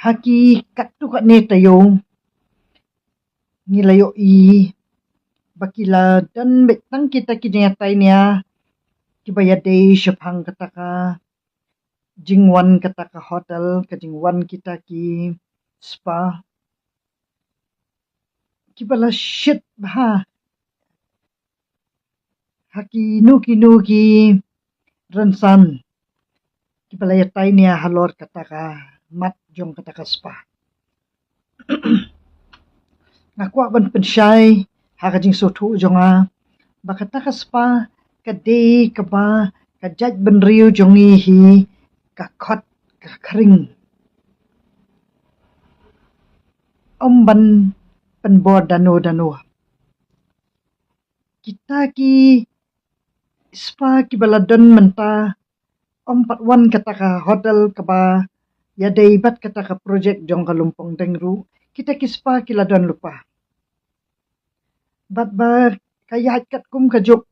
Hakikat tu kat ni tayo nilayo bakila dan betang kita kinyatai niya kibayadei syapang kataka jingwan kataka hotel ka jingwan kita ki spa kibala shit bah haki nu ki ransan kibala yatai niya halor kataka mat jong kataka spa ngakwa ban pensyai haka jing sotu jonga bakataka spa kade kaba kajaj benriu jongi hi kakot kakring omban penbor dano kita ki spa ki baladon menta wan kataka hotel kaba ya deibat kataka projek jong kalumpong dengru kita ki spa ki ladon lupa bat ba kayat kat kum kajuk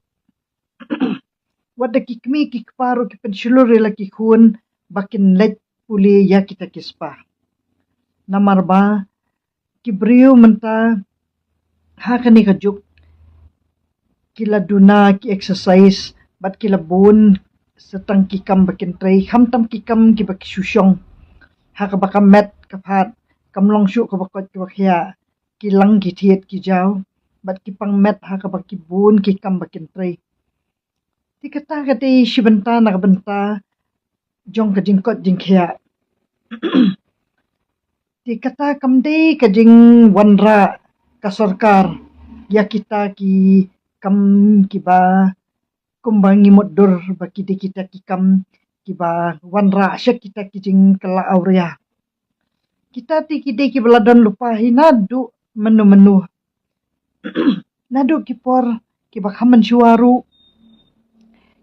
wada ki kmi ki kparu ki pensyulur laki kun bakin let puli ya kita ki spa namar ba ki briu menta hakani kajuk kila duna ki exercise bat kila bun setang ki kam bakin tray ham tam ki kam ki baki susyong haka baka met kapat kamlong syu ka bakot ki bakya kilang ki thiet ki jaw bat ki pang met haka baki bun ki kam bakin tray ti kata kati shibenta na benta jong ka jingkot jingkhya ti kata kamde ka jing wanra ka sarkar ya kita ki kam kiba kumbangi modur baki di kita ki kam kiba wanra syak kita ki jing kala auria kita ti kide ki beladon lupa hinadu menu nadu ki por kiba khaman syuaru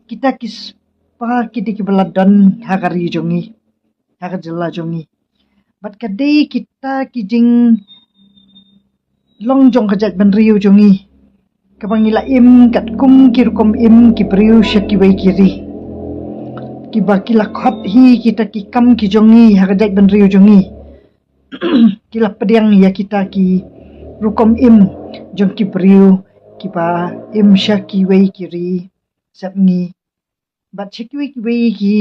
kita ki spa kide ki beladon hagari jongi hagajela jongi bat kade kita ki jing long jong kajat benriu jongi kabangila im kat kum kirukom im ki priu syaki wai kiri kiba kila khot hi kita ki kam ki jongi hagajat benriu jongi kila pediang ya kita ki rukom im jong ki priu kiba im syaki wai kiri sapngi bat syaki wai ki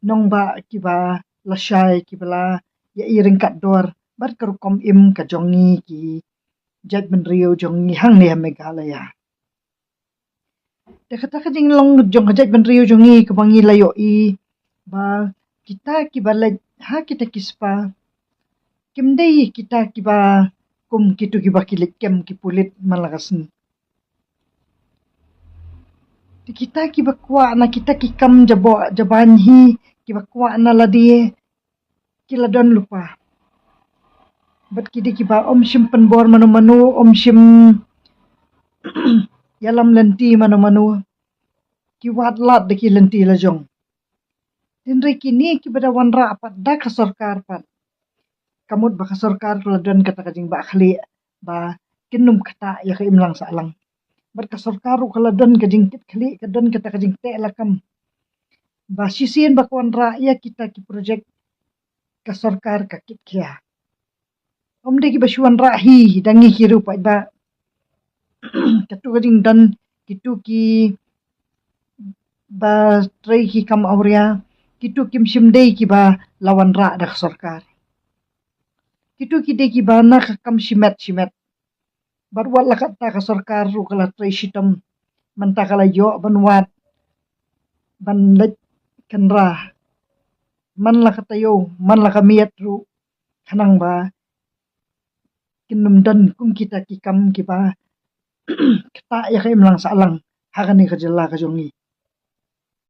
nongba kiba lasyai kibala ya iring kat dor bat karukom im ka jongi ki jat benriu jongi hang ne Meghalaya de kata ka jing long jong jat benriu jongi ka bangi layo ba kita ki balaj ha kita ki spa kimdei kita ki ba kum kitu ki ba kilit kem ki pulit malagasen kita ki bakwa na kita ki kam jabo jaban hi ki bakwa na ladie ki ladon lupa bat kidi ki ba om shim penbor manu om shim yalam lenti manu ki wat lat de ki lenti la jong din re kini ki bada wanra apat da ka sarkar pat kamut ba ka sarkar ladon kata ka jing ba khli ba kinum kata ya ka imlang salang bat ka sarkar kala don ka jing kit khli ka don kata ka jing te lakam ba sisien ba wanra ya kita ki projek ka sarkar ka kit khia om de ki basuan rahi dangi kiru pa ba katu gading dan kitu ki ba tray ki kam auria kitu kim simde ki ba lawan ra dak sarkar kitu ki de ki ba na kam simet barwat lakat ta ka sarkar ru kala tray sitam manta kala yo banwat ban lek kanra man la katayo man la kamiat ru kanang ba kinum dan kum kita ki kam ki ba kata ya kai mlang salang hakani ka jella ka jongi